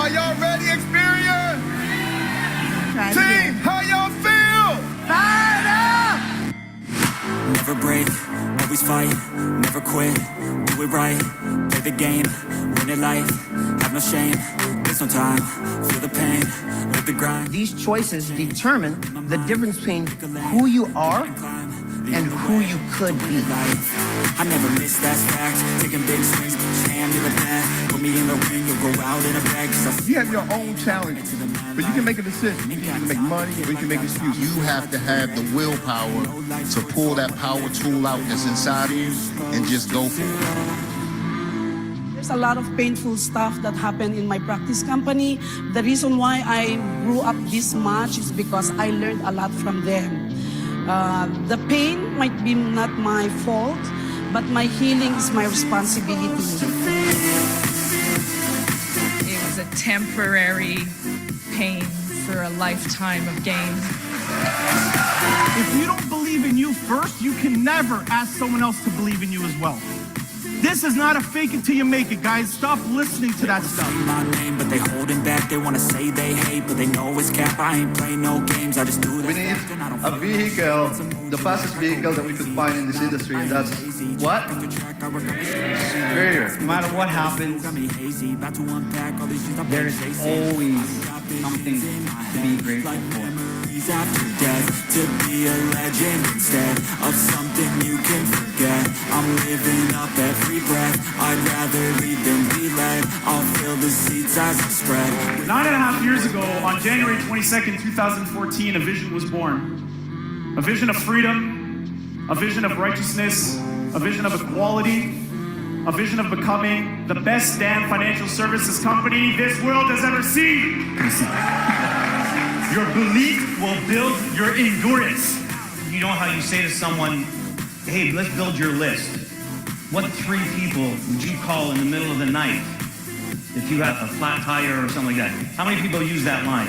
Are y'all ready, Xperts? Team, how y'all feel? Fired up! Never break, always fight, never quit, do it right, play the game, win it life, have no shame, there's no time, feel the pain, live the grind. These choices determine the difference between who you are and who you could be. I never miss that fact, taking big swings, hand to the bat, put me in the ring, you'll go out in a bag. You have your own challenge, but you can make a decision. You can make money, or you can make excuses. You have to have the willpower to pull that power tool out that's inside of you and just go for it. There's a lot of painful stuff that happened in my practice company. The reason why I grew up this much is because I learned a lot from them. The pain might be not my fault, but my healing is my responsibility. It was a temporary pain for a lifetime of gain. If you don't believe in you first, you can never ask someone else to believe in you as well. This is not a fake it till you make it, guys. Stop listening to that stuff. My name, but they holding back. They wanna say they hate, but they know it's cap. I ain't playing no games. I just do this. We need a vehicle, the fastest vehicle that we could find in this industry, and that's what? Superior. No matter what happens, there is always something to be grateful for. After death, to be a legend instead of something you can forget. I'm living up every breath. I'd rather lead than be led. I'll fill the seats as I spread. 9.5 years ago, on January 22nd, 2014, a vision was born. A vision of freedom, a vision of righteousness, a vision of equality, a vision of becoming the best damn financial services company this world has ever seen. Your belief will build your endurance. You know how you say to someone, hey, let's build your list. What 3 people would you call in the middle of the night if you had a flat tire or something like that? How many people use that line?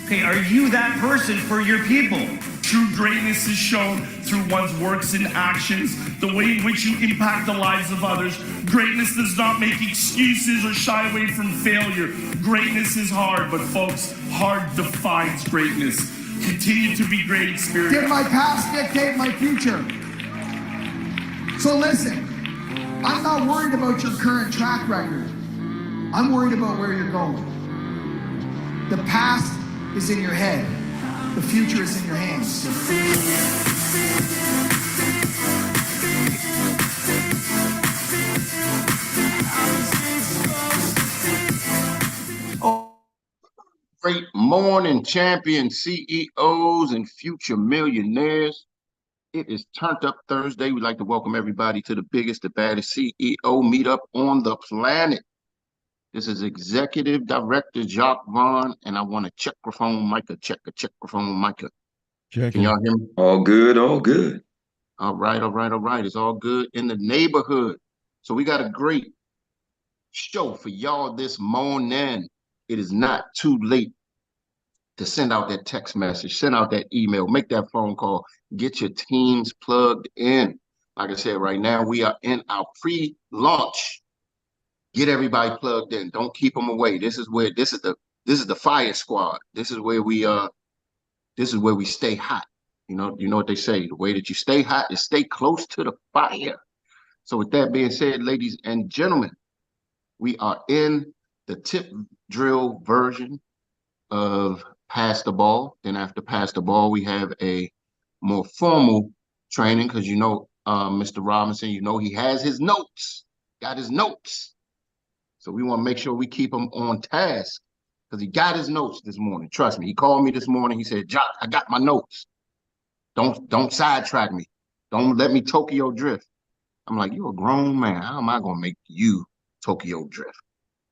Okay, are you that person for your people? True greatness is shown through one's works and actions, the way in which you impact the lives of others. Greatness does not make excuses or shy away from failure. Greatness is hard, but folks, hard defines greatness. Continue to be great, Xperts. Did my past dictate my future? So listen, I'm not worried about your current track record. I'm worried about where you're going. The past is in your head. The future is in your hands. Great morning, champion CEOs and future millionaires. It is Turned Up Thursday. We'd like to welcome everybody to the biggest, the baddest CEO meetup on the planet. This is Executive Director Jacques Vaughn, and I want a checkerphone Micah. Check a checkerphone Micah. Can y'all hear me? All good, all good. All right, all right, all right. It's all good in the neighborhood. So we got a great show for y'all this morning. It is not too late to send out that text message, send out that email, make that phone call, get your teams plugged in. Like I said, right now we are in our pre-launch. Get everybody plugged in. Don't keep them away. This is the fire squad. This is where we stay hot. You know what they say. The way that you stay hot is stay close to the fire. So with that being said, ladies and gentlemen, we are in the tip drill version of Pass the Ball. Then after Pass the Ball, we have a more formal training because Mr. Robinson, he has his notes, got his notes. So we want to make sure we keep him on task because he got his notes this morning. Trust me, he called me this morning. He said, "Jock, I got my notes. Don't sidetrack me. Don't let me Tokyo drift." I'm like, "You're a grown man. How am I going to make you Tokyo drift?"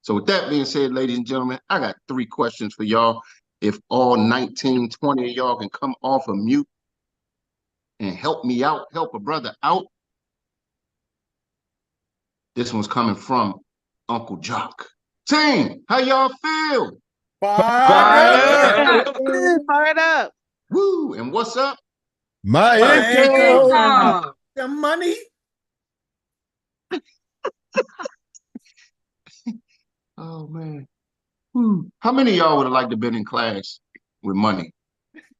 So with that being said, ladies and gentlemen, I got 3 questions for y'all. If all 19, 20 of y'all can come off of mute and help me out, help a brother out. This one's coming from Uncle Jock. Team, how y'all feel? Fired up! Woo! And what's up? My income. The money. Oh man. How many of y'all would have liked to been in class with money?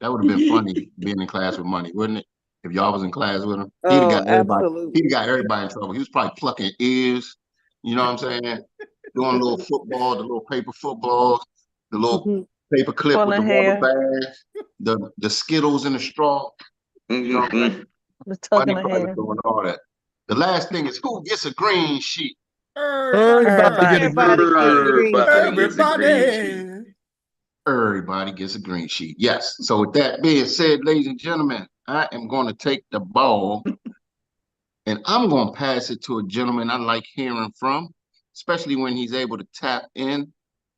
That would have been funny being in class with money, wouldn't it? If y'all was in class with him, he'd have Oh, got everybody. He'd have absolutely. got everybody in trouble. He was probably plucking ears. You know what I'm saying? Doing little football, the little paper footballs, the little paper clip with the Pulling rubber hair, bands, the Skittles in the straw. You know what I'm saying? the Money tugging of probably hair. doing all that. The last thing is who gets a green sheet? Everybody get a Everybody gets a green everybody sheet. gets a green sheet. Everybody gets a green sheet. Yes. So with that being said, ladies and gentlemen, I am going to take the ball and I'm going to pass it to a gentleman I like hearing from, especially when he's able to tap in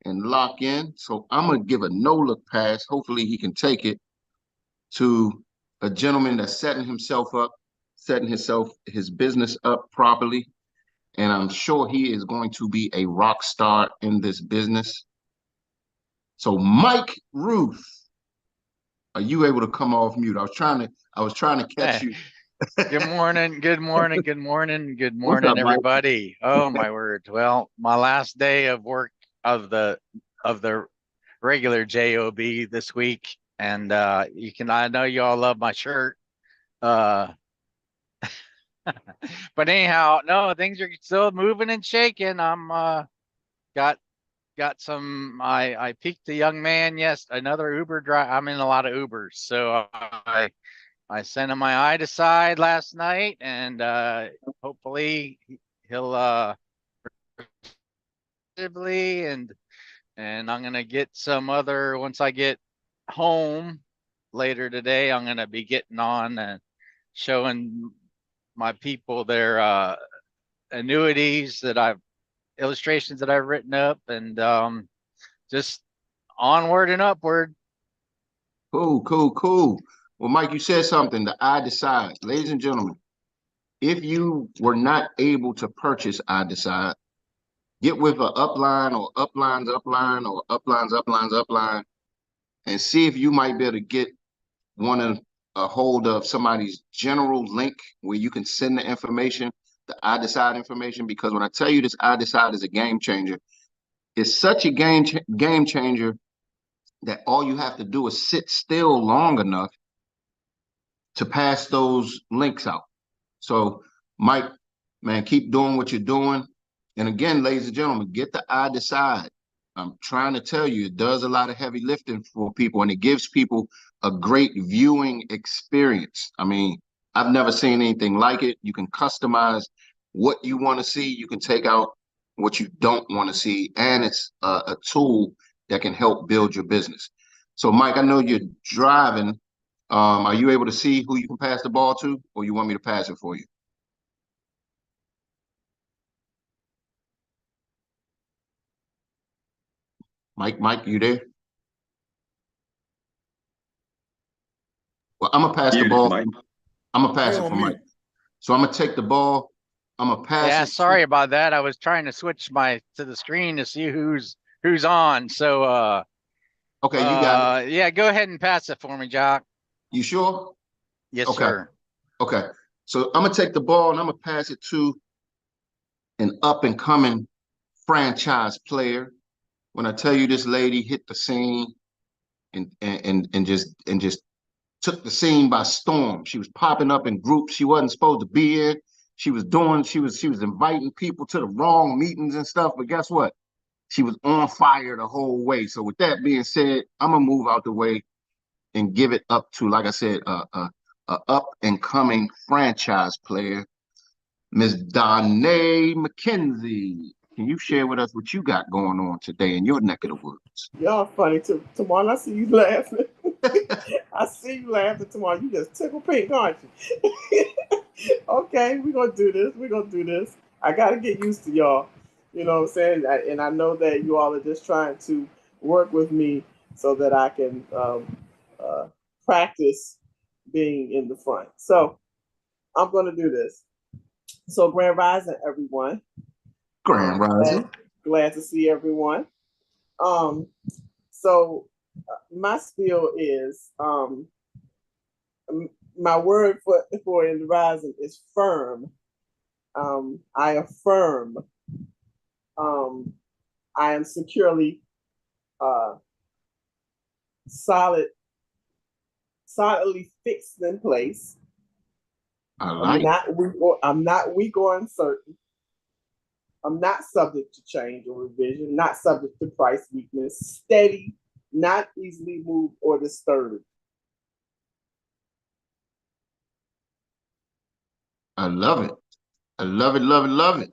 and lock in. So I'm going to give a no-look pass. Hopefully he can take it to a gentleman that's setting himself up, setting his business up properly. And I'm sure he is going to be a rock star in this business. So Mike Ruth, are you able to come off mute? I was trying to catch you. Good morning, good morning, good morning, good What's up, morning, Mike? everybody. Oh my word. Well, my last day of work of the regular job this week. And I know you all love my shirt. Uh but anyhow, no, things are still moving and shaking. I'm got some I peaked a young man, yes, another Uber driver. I'm in a lot of Ubers. So I sent him my I decide last night, and hopefully he'll and I'm gonna get some other once I get home later today. I'm gonna be getting on and showing my people their annuities that I've illustrations that I've written up, and just onward and upward. Cool. Well, Mike, you said something. The I decide, ladies and gentlemen. If you were not able to purchase I decide, get with a upline or upline or upline, and see if you might be able to get one of a hold of somebody's general link where you can send the information, the I decide information. Because when I tell you this I decide is a game changer, it's such a game changer that all you have to do is sit still long enough to pass those links out. So, Mike, man, keep doing what you're doing. And again, ladies and gentlemen, get the I decide. I'm trying to tell you, it does a lot of heavy lifting for people, and it gives people a great viewing experience. I mean, I've never seen anything like it. You can customize what you want to see. You can take out what you don't want to see, and it's a tool that can help build your business. So, Mike, I know you're driving. Are you able to see who you can pass the ball to, or you want me to pass it for you? Mike, you there? Well, I'm gonna pass the ball. I'm gonna pass it for Mike. So I'm gonna take the ball. I'm gonna pass Yeah, it. sorry about that. I was trying to switch to the screen to see who's on. So Okay, you got it. yeah, go ahead and pass it for me, Jock. You sure? Yes, Okay. sir. Okay. So I'm gonna take the ball and I'm gonna pass it to an up and coming franchise player. When I tell you this lady hit the scene and just took the scene by storm. She was popping up in groups she wasn't supposed to be in. She was inviting people to the wrong meetings and stuff. But guess what? She was on fire the whole way. So with that being said, I'm gonna move out the way and give it up to, like I said, a up and coming franchise player, Miss Danae McKenzie. Can you share with us what you got going on today in your neck of the woods? Y'all funny too. Tomorrow I see you laughing. I see you laughing tomorrow. You just tickle pink, aren't you? Okay, we're gonna do this. We're gonna do this. I gotta get used to y'all. You know what I'm saying? And I know that you all are just trying to work with me so that I can uh, practice being in the front. So I'm gonna do this. So Grand Rising, everyone. Grand Rising. Glad to see everyone. So my spiel is my word for in the rising is firm. I affirm. I am securely uh, solid, solidly fixed in place. I like. I'm not weak or uncertain. I'm not subject to change or revision, not subject to price weakness, steady, not easily moved or disturbed. I love it. I love it, love it, love it.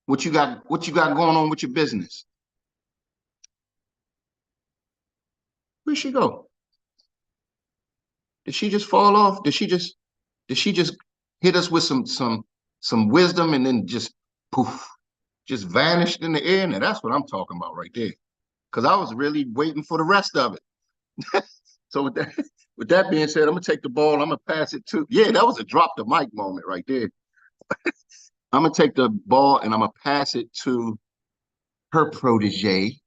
What you got? What you got going on with your business? Where'd she go? Did she just fall off? Did she just hit us with some wisdom and then just poof, just vanished in the air? Now that's what I'm talking about right there. Because I was really waiting for the rest of it. So with that being said, I'm gonna take the ball. I'm gonna pass it to. Yeah, that was a drop the mic moment right there. I'm gonna take the ball and I'm gonna pass it to her protege,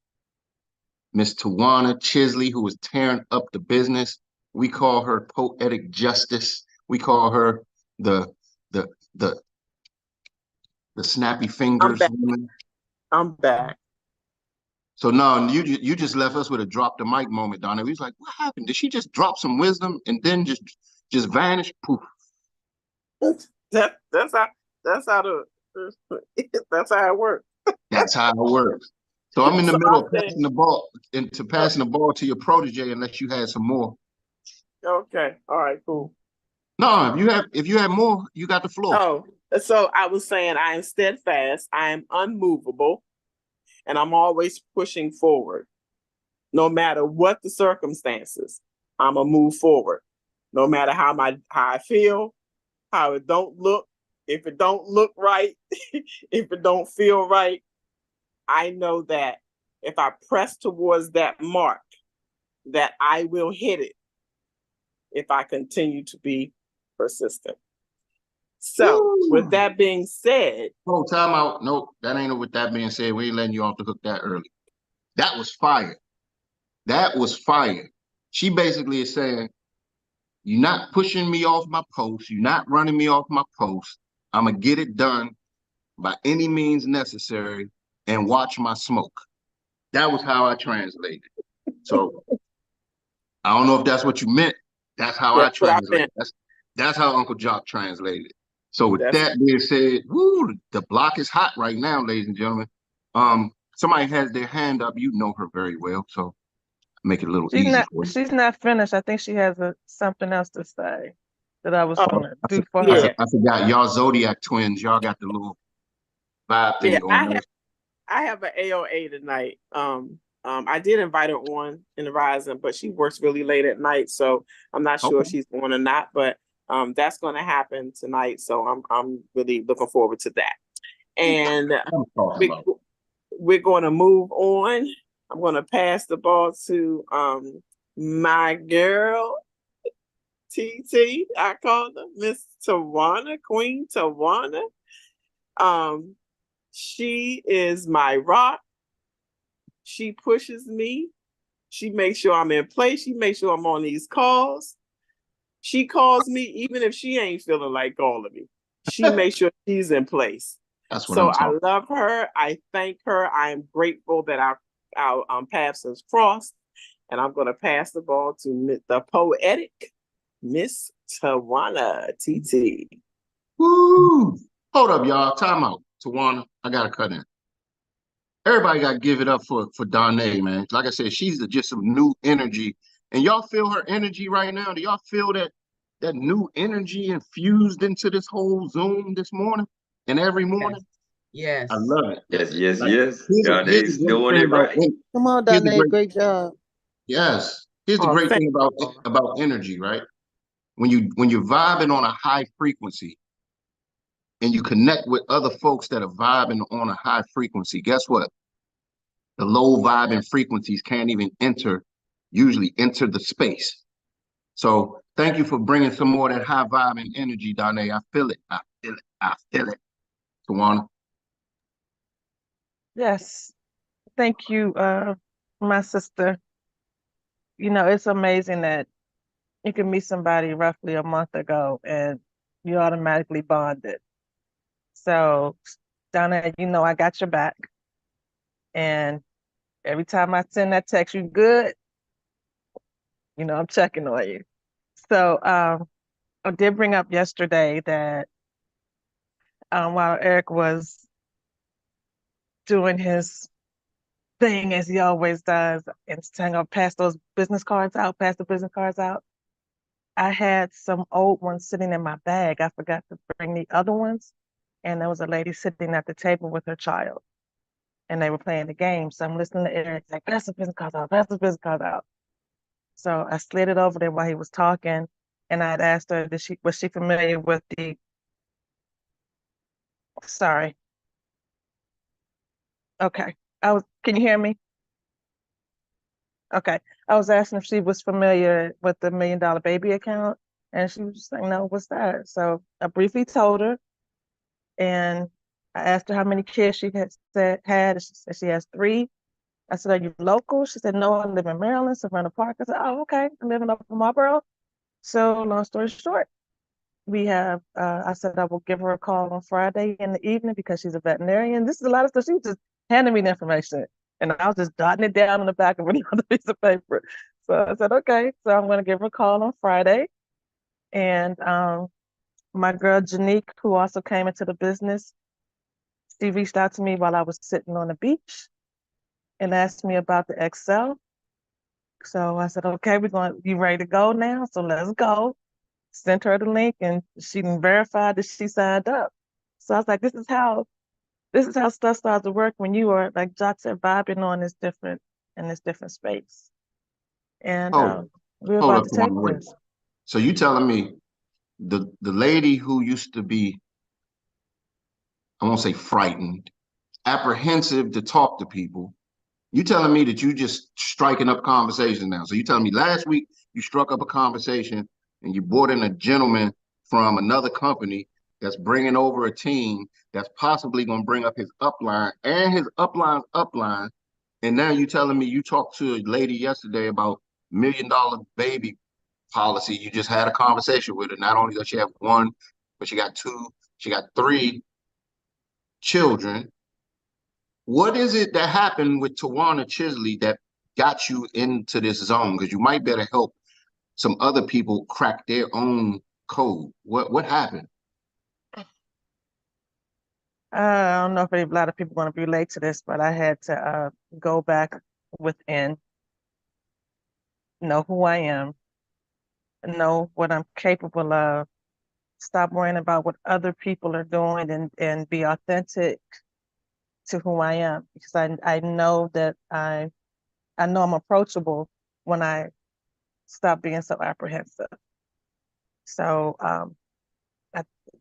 Miss Tawana Chisley, who is tearing up the business. We call her poetic justice. We call her the the the the snappy I'm fingers back. woman. I'm back. So no, you just left us with a drop the mic moment, Donna. We was like, what happened? Did she just drop some wisdom and then just vanish? Poof. That's how the that's how it works. That's how it works. So I'm in the So middle I of said, passing the ball into passing the ball to your protege unless you had some more. okay, all right, cool. No, if you have more, you got the floor. Oh, so I was saying I am steadfast, I am unmovable, and I'm always pushing forward. No matter what the circumstances, I'm gonna move forward. No matter how I feel, how it don't look, if it don't look right, if it don't feel right, I know that if I press towards that mark, that I will hit it if I continue to be persistent. So, with that being said, Oh, time out. Nope, that ain't with that being said. We ain't letting you off the hook that early. That was fire. That was fire. She basically is saying, you're not pushing me off my post. You're not running me off my post. I'm gonna get it done by any means necessary and watch my smoke. That was how I translated. So I don't know if that's what you meant. That's how I that's what I translated. meant. That's how Uncle Jock translated. So with That's that being said, woo, the block is hot right now, ladies and gentlemen. Somebody has their hand up. You know her very well, so make it a little easy for you. She's not finished. I think she has something else to say that I was oh gonna do for yeah, her. I forgot y'all Zodiac twins. Y'all got the little vibe thing yeah. going on. I have an AOA tonight. I did invite her on in the rising, but she works really late at night, so I'm not sure if Okay. she's on or not. But that's going to happen tonight, so I'm really looking forward to that. And I'm talking about. we're going to move on. I'm going to pass the ball to my girl TT. I call her Miss Tawana, Queen Tawana. She is my rock. She pushes me. She makes sure I'm in place. She makes sure I'm on these calls. She calls me even if she ain't feeling like calling me. She makes sure she's in place. That's what So I'm I talking. love her. I thank her. I am grateful that our paths has crossed. And I'm going to pass the ball to the poetic Miss Tawana TT. Woo! Hold up, y'all. Time out. Tawana, I gotta cut in. Everybody got to give it up for Danae, man. Like I said, she's just some new energy, and y'all feel her energy right now. Do y'all feel that new energy infused into this whole Zoom this morning and every morning? Yes. I love it. Yes, yes, Like yes. here's the Dane's great doing thing it about right. Come on, here's the Danae, great great job. yes. Here's the Oh, great thank thing you. about energy, right? When you're vibing on a high frequency and you connect with other folks that are vibing on a high frequency, guess what? The low vibing frequencies can't even usually enter the space. So thank you for bringing some more of that high vibing energy, Danae. I feel it. I feel it. I feel it. Tawana. Yes. Thank you, my sister. You know, it's amazing that you can meet somebody roughly a month ago and you automatically bonded. So, Donna, you know I got your back. And every time I send that text, you good? You know, I'm checking on you. So I did bring up yesterday that while Eric was doing his thing as he always does, and saying I'll pass those business cards out, pass the business cards out, I had some old ones sitting in my bag. I forgot to bring the other ones. And there was a lady sitting at the table with her child, and they were playing the game. So I'm listening to Eric say, pass the business cards out, pass the business cards out. So I slid it over there while he was talking, and I had asked her, was she familiar with the, sorry. Okay. Can you hear me? Okay. I was asking if she was familiar with the $1 Million Baby account, and she was just like, no, what's that? So I briefly told her, and I asked her how many kids she had. She said she has 3. I said, are you local? She said, no, I live in Maryland, Savannah Park. I said, oh, okay. I'm living up in Marlboro. So long story short, we have, I said I will give her a call on Friday in the evening because she's a veterinarian. This is a lot of stuff. She was just handing me the information, and I was just dotting it down on the back of another piece of paper. So I said, okay. So I'm going to give her a call on Friday. And my girl, Janique, who also came into the business, she reached out to me while I was sitting on the beach and asked me about the Excel. So I said, okay, you ready to go now? So let's go. Sent her the link, and she verified that she signed up. So I was like, this is how stuff starts to work when you are, like Jock said, vibing on this different space. And we're Hold about up, to take wait. this. So you telling me the lady who used to be, I won't say frightened, apprehensive to talk to people, you telling me that you just striking up conversations now? So you telling me last week you struck up a conversation and you brought in a gentleman from another company that's bringing over a team that's possibly going to bring up his upline and his upline's upline, and now you telling me you talked to a lady yesterday about $1 Million Baby policy. You just had a conversation with her. Not only does she have 1, but she got 2, she got 3 children. What is it that happened with Tawana Chisley that got you into this zone? Because you might better help some other people crack their own code. What happened? I don't know if a lot of people want to relate to this, but I had to go back within, know who I am, know what I'm capable of, stop worrying about what other people are doing, and be authentic to who I am, because I know that I know I'm approachable when I stop being so apprehensive. So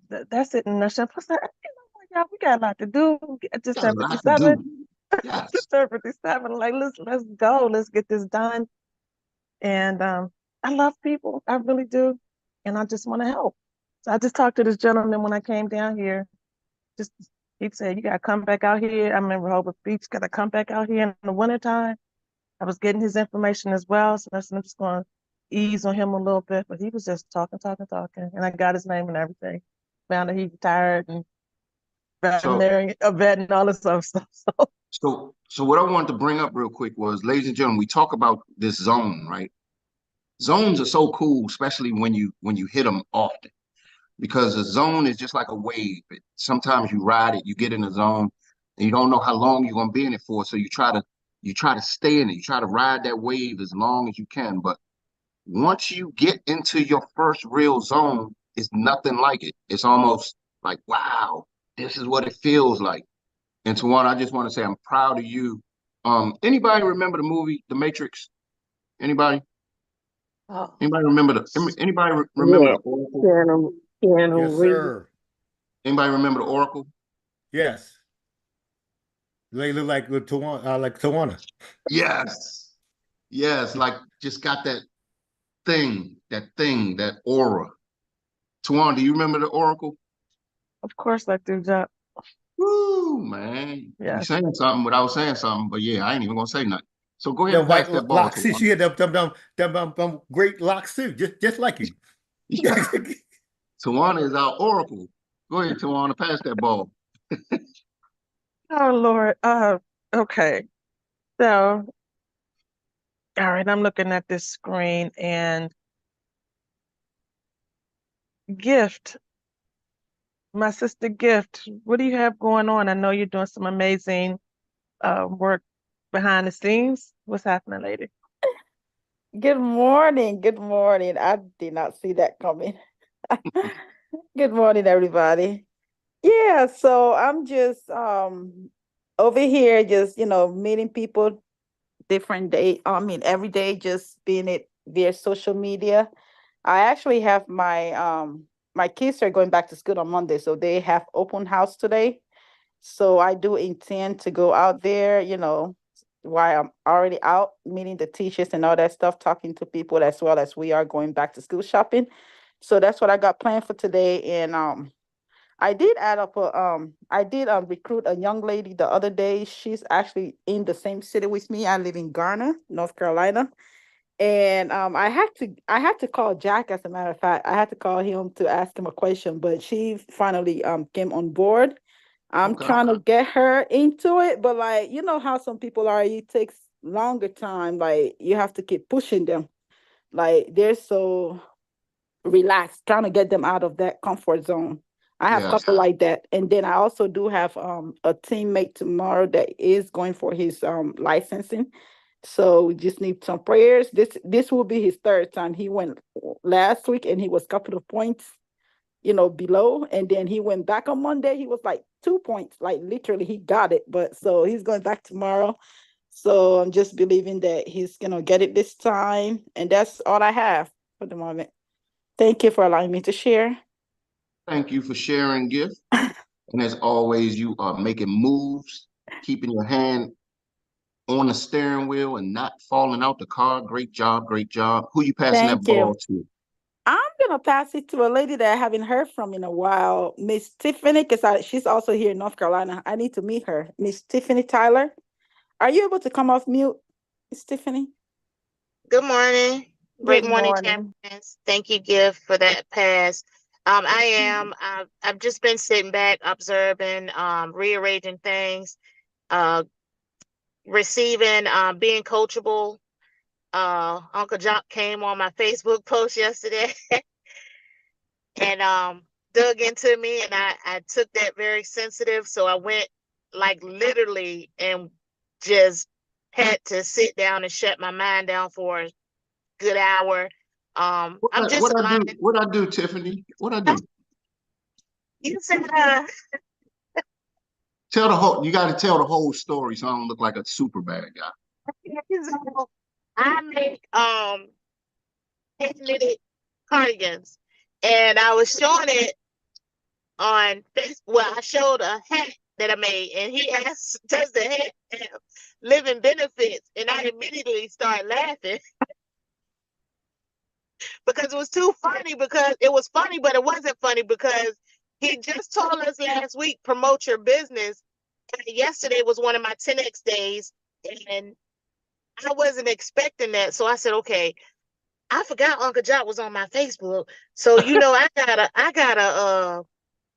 that's it in a nutshell. Plus, we got a lot to do. Just Got a turn lot to 57. do. Yes. Just turn 57. Like, let's go. Let's get this done. And I love people. I really do. And I just want to help. So I just talked to this gentleman when I came down here. He said, you got to come back out here. I remember Rehoboth Beach, got to come back out here in the wintertime. I was getting his information as well. So I'm just going to ease on him a little bit. But he was just talking. And I got his name and everything. Found that he retired and veterinarian, a vet and all this other stuff. So what I wanted to bring up real quick was, ladies and gentlemen, we talk about this zone, right? Zones are so cool, especially when you hit them often, because a zone is just like a wave. Sometimes you ride it, you get in a zone, and you don't know how long you're gonna be in it for. So you try to stay in it. You try to ride that wave as long as you can. But once you get into your first real zone, it's nothing like it. It's almost like, wow, this is what it feels like. And Tawana, I just want to say I'm proud of you. Anybody remember the movie The Matrix? Anybody? Oh, Anybody remember yeah. the Oracle? Keanu Yes, Reeves. sir. Anybody remember the Oracle? Yes. They look like Tawana, like Tawana. Yes. Yes, like just got that that aura. Tawana, do you remember the Oracle? Of course I do, Jock. Woo, man. You Yes. saying something without saying something, but yeah, I ain't even gonna say nothing. So go ahead The and pass white that ball, locks. Tawana. She had them great locks too, just like you. Yeah. Tawana is our Oracle. Go ahead, Tawana, pass that ball. Oh Lord. Okay. So, all right, I'm looking at this screen and Gift, my sister Gift, what do you have going on? I know you're doing some amazing work behind the scenes. What's happening, lady? Good morning. Good morning. I did not see that coming. Good morning, everybody. Yeah, so I'm just over here just, meeting people different day. I mean, every day just being it via social media. I actually have my kids are going back to school on Monday, so they have open house today. So I do intend to go out there, while I'm already out meeting the teachers and all that stuff, talking to people as well as we are going back to school shopping. So that's what I got planned for today. And I did recruit a young lady the other day. She's actually in the same city with me. I live in Garner, North Carolina. And I had to call Jack, as a matter of fact. I had to call him to ask him a question, but she finally came on board. I'm Okay. trying to get her into it, but like you know how some people are, it takes longer time. Like you have to keep pushing them. Like they're so relaxed, trying to get them out of that comfort zone. I have a Yes. couple like that. And then I also do have a teammate tomorrow that is going for his licensing. So we just need some prayers. This will be his third time. He went last week and he was a couple of points, below. And then he went back on Monday. He was like 2 points, like literally he got it. But so he's going back tomorrow. So I'm just believing that he's gonna get it this time. And that's all I have for the moment. Thank you for allowing me to share. Thank you for sharing, Gift. And as always, you are making moves, keeping your hand on the steering wheel and not falling out the car. Great job, great job. Who you passing that Thank you. ball to? I'm gonna pass it to a lady that I haven't heard from in a while, Miss Tiffany, because she's also here in North Carolina. I need to meet her. Miss Tiffany Tyler. Are you able to come off mute, Miss Tiffany? Good morning. Good Great morning, morning. champions. Thank you, Gift, for that pass. I've just been sitting back, observing, rearranging things, uh, receiving, being coachable. Uncle Jock came on my Facebook post yesterday and dug into me, and I took that very sensitive. So I went like literally and just had to sit down and shut my mind down for a good hour. I'm just What I do? aligning. What I do, Tiffany? What I do? You said Tell the whole. You got to tell the whole story, so I don't look like a super bad guy. I make hand knitted cardigans, and I was showing it on Facebook. Well, I showed a hat that I made, and he asked, "Does the hat have living benefits?" And I immediately started laughing because it was too funny. Because it was funny, but it wasn't funny because he just told us last week, promote your business. And yesterday was one of my 10X days, and I wasn't expecting that. So I said, okay, I forgot Uncle Jock was on my Facebook. So I gotta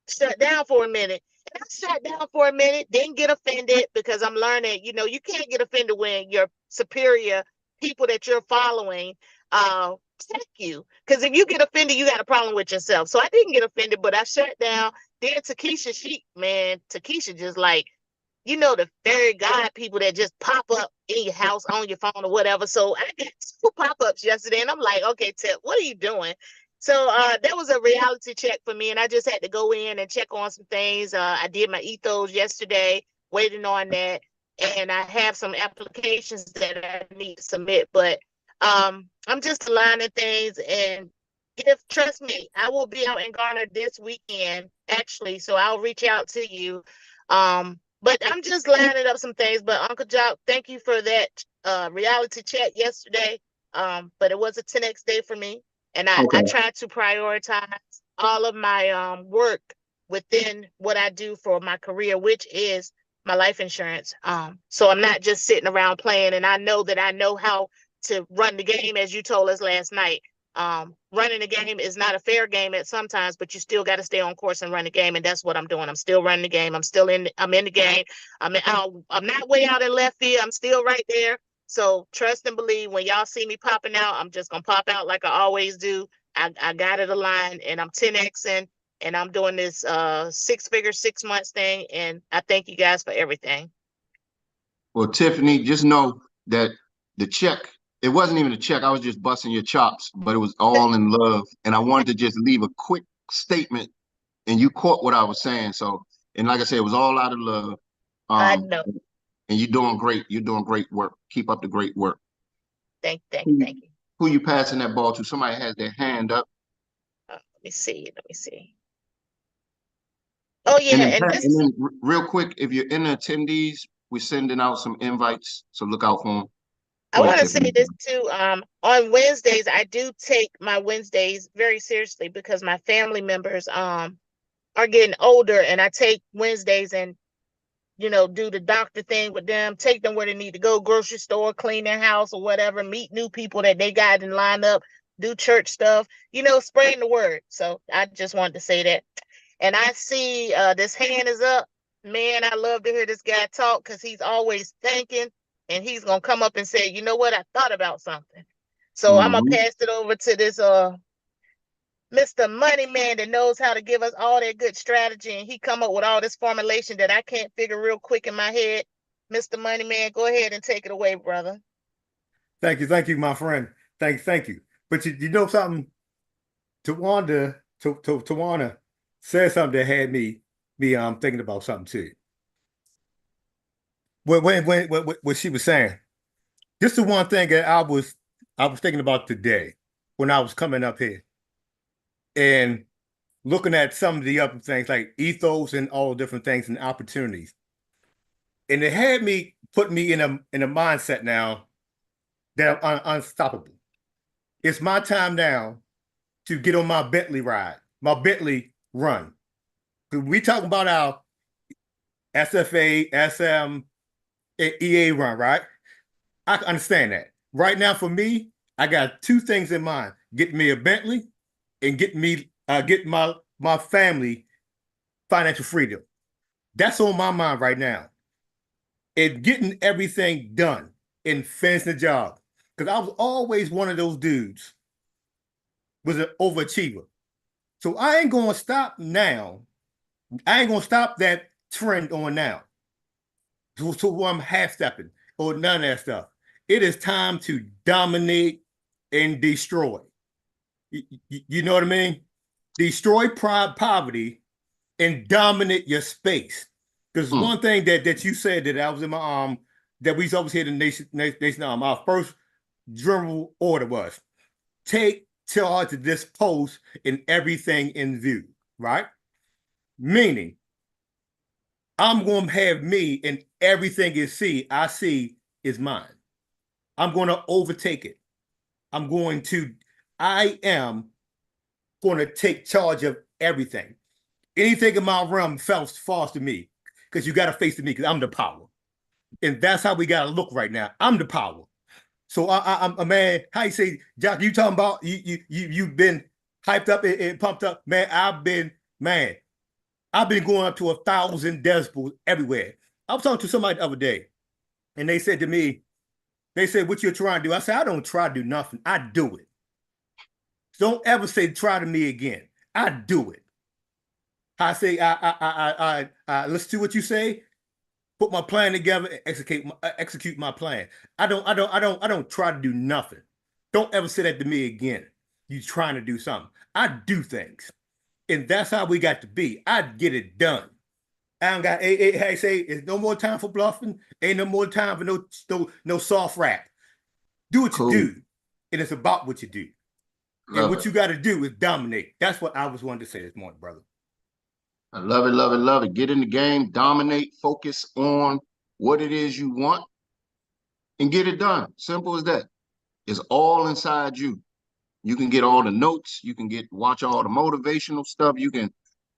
shut down for a minute. And I shut down for a minute, didn't get offended because I'm learning, you can't get offended when your superior people that you're following check you. Because if you get offended, you got a problem with yourself. So I didn't get offended, but I shut down. Then Takesha just like, the fairy god people that just pop up in your house on your phone or whatever. So I got 2 pop-ups yesterday, and I'm like, okay, Tip, what are you doing? So that was a reality check for me, and I just had to go in and check on some things. I did my ethos yesterday, waiting on that, and I have some applications that I need to submit. But I'm just aligning things, and if trust me, I will be out in Garner this weekend, actually. So I'll reach out to you. But I'm just lining up some things. But Uncle Jock, thank you for that reality check yesterday. But it was a 10X day for me. And I Okay. try to prioritize all of my work within what I do for my career, which is my life insurance. So I'm not just sitting around playing, and I know that I know how to run the game, as you told us last night. running the game is not a fair game at sometimes, but you still got to stay on course and run the game. And that's what I'm doing. I'm still running the game. I'm in the game. I'm not way out in left field. I'm still right there. So trust and believe when y'all see me popping out, I'm just going to pop out like I always do. I got it aligned and I'm 10Xing and I'm doing this 6-figure 6 months thing. And I thank you guys for everything. Well, Tiffany, just know that the check, it wasn't even a check. I was just busting your chops, but it was all in love. And I wanted to just leave a quick statement, and you caught what I was saying. So, and like I said, it was all out of love. I know. And you're doing great. You're doing great work. Keep up the great work. Thank you. Who you passing that ball to? Somebody has their hand up. Let me see. Oh yeah, and then real quick, if you're in the attendees, we're sending out some invites, so look out for them. I want to say this too. On Wednesdays, I do take my Wednesdays very seriously because my family members are getting older, and I take Wednesdays and do the doctor thing with them, take them where they need to go, grocery store, clean their house or whatever, meet new people that they got in line up, do church stuff, spreading the word. So I just wanted to say that. And I see this hand is up. Man, I love to hear this guy talk because he's always thinking, and he's going to come up and say, you know what, I thought about something. So I'm going to pass it over to this Mr. Money Man that knows how to give us all that good strategy, and he come up with all this formulation that I can't figure real quick in my head. Mr. Money Man, go ahead and take it away, brother. Thank you, my friend. Thank you. But you know something? Tawanda said something that had me thinking about something too. When she was saying, this is one thing that I was thinking about today when I was coming up here and looking at some of the other things like ethos and all different things and opportunities. And it had me put me in a mindset now that I'm unstoppable. It's my time now to get on my Bentley ride, my Bentley run. We talking about our SFA, SM, EA run, right? I understand that. Right now, for me, I got two things in mind: get me a Bentley and get my family financial freedom. That's on my mind right now. And getting everything done and finishing the job. Because I was always one of those dudes, was an overachiever. So I ain't gonna stop now. I ain't gonna stop that trend on now. So I'm half stepping or none of that stuff. It is time to dominate and destroy. You know what I mean? Destroy poverty and dominate your space. Because one thing that you said that I was in my that we always hear the nation our first general order was take charge of this post and everything in view, right? Meaning, I'm going to have me and everything I see is mine. I'm going to overtake it. I am going to take charge of everything. Anything in my realm falls to me because you got to face to me because I'm the power. And that's how we got to look right now. I'm the power. So I'm a man, how you say, Jock, you talking about you've been hyped up and pumped up. Man, I've been going up to 1,000 decibels everywhere. I was talking to somebody the other day, and they said to me, what you're trying to do? I said, I don't try to do nothing. I do it. Don't ever say try to me again. I do it. I say, I listen to what you say, put my plan together, and execute my plan. I don't try to do nothing. Don't ever say that to me again. You trying to do something. I do things. And that's how we got to be. I get it done. I don't got I say it's no more time for bluffing. Ain't no more time for no soft rap. Do what you do. And it's about what you do. And what you got to do is dominate. That's what I was wanting to say this morning, brother. I love it, love it, love it. Get in the game, dominate, focus on what it is you want, and get it done. Simple as that. It's all inside you. You can get all the notes. You can watch all the motivational stuff. You can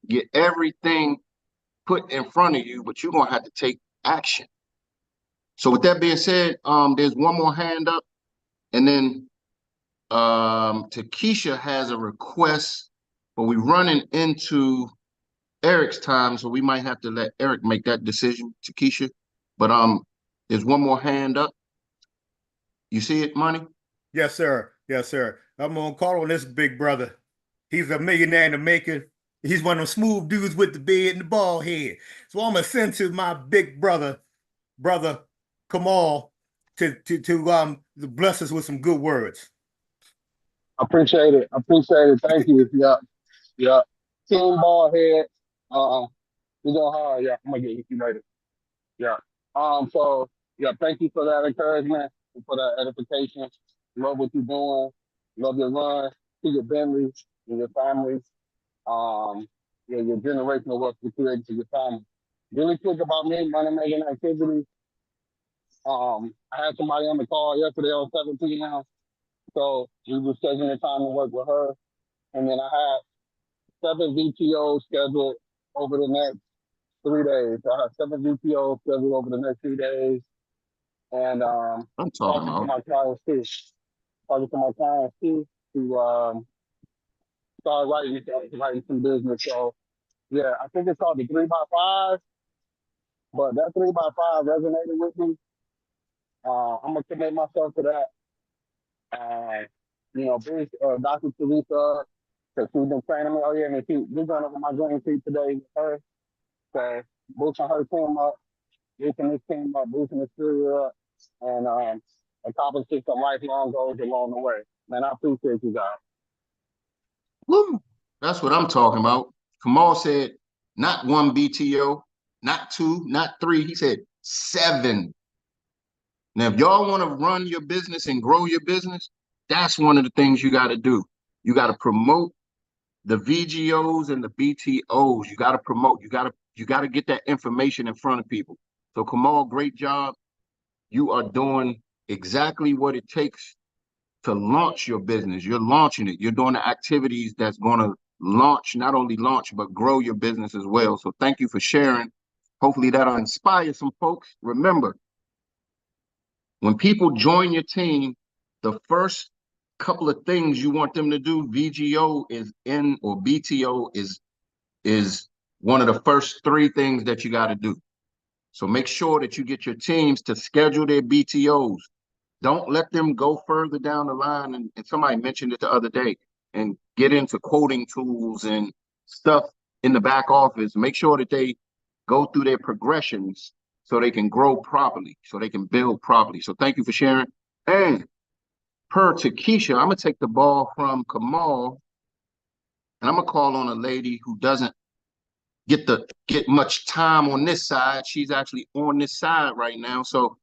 get everything put in front of you, but you're going to have to take action. So with that being said, there's one more hand up, and then Takesha has a request, but we're running into Eric's time, so we might have to let Eric make that decision, Takesha. But there's one more hand up. You see it, Money? Yes, sir. Yes, sir. I'm gonna call on this big brother. He's a millionaire in the making. He's one of them smooth dudes with the beard and the bald head. So I'm gonna send to my big brother, Kamal, to bless us with some good words. Appreciate it. Appreciate it. Thank you. Yeah. Yeah. Team ball head. We go hard. Yeah. I'm gonna get you later. Yeah. So yeah, thank you for that encouragement and for that edification. Love what you're doing. Love your run to your Bentleys and your families. Yeah, your generational wealth you created for your family. Really quick about me, money making activities. I had somebody on the call yesterday on 7 p.m. So we were scheduling the time to work with her. And then I had 7 VTOs scheduled over the next 3 days. So I have 7 VTOs scheduled over the next 3 days. And I'm talking to about. my clients too. Talking to my clients too to start writing some business. So yeah, I think it's called the 3x5. But that 3x5 resonated with me. I'm gonna commit myself to that. Bruce, Dr. Teresa, because she's been training me. Oh yeah, and we're going over my green feed today with her. So boosting her team up, boosting this team up, boosting the career up, and accomplishing some lifelong goals along the way. Man, I appreciate you guys. Woo! That's what I'm talking about. Kamal said, not 1 BTO, not 2, not 3. He said 7. Now, if y'all want to run your business and grow your business, that's one of the things you got to do. You got to promote the VGOs and the BTOs. You got to promote. You got to get that information in front of people. So, Kamal, great job. You are doing exactly what it takes to launch your business. You're launching it. You're doing the activities that's going to launch, not only launch, but grow your business as well. So thank you for sharing. Hopefully that'll inspire some folks. Remember, when people join your team, the first couple of things you want them to do, VGO is in, or BTO is one of the first 3 things that you got to do. So make sure that you get your teams to schedule their BTOs. Don't let them go further down the line. And somebody mentioned it the other day, and get into quoting tools and stuff in the back office. Make sure that they go through their progressions so they can grow properly, so they can build properly. So thank you for sharing. And per Takesha, I'm going to take the ball from Kamal, and I'm going to call on a lady who doesn't get much time on this side. She's actually on this side right now. So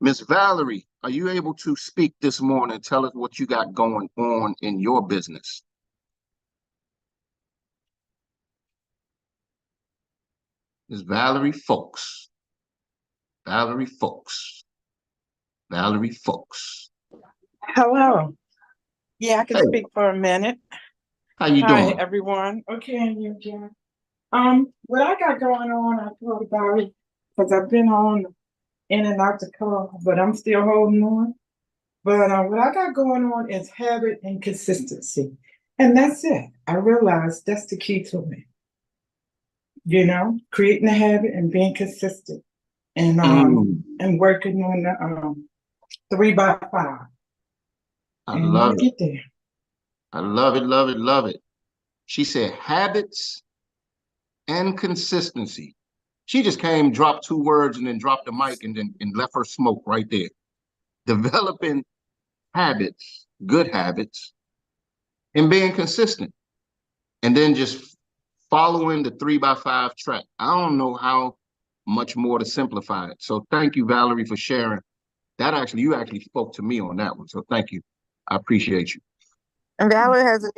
Miss Valerie, are you able to speak this morning? Tell us what you got going on in your business. Miss Valerie Folks. Valerie Folks. Valerie Folks. Hello. Yeah, I can Hey, speak for a minute. how you Hi, doing? everyone. Okay, and you, Jen. What I got going on, I thought about it because I've been on in and out the call, but I'm still holding on. But what I got going on is habit and consistency. And that's it. I realized that's the key to it. Creating a habit and being consistent and working on the 3x5. I And love I'll it. get there. I love it, love it, love it. She said habits and consistency. She just came, dropped 2 words, and then dropped the mic and left her smoke right there. Developing habits, good habits, and being consistent. And then just following the 3x5 track. I don't know how much more to simplify it. So thank you, Valerie, for sharing. You actually spoke to me on that one. So thank you. I appreciate you. And Valerie has a new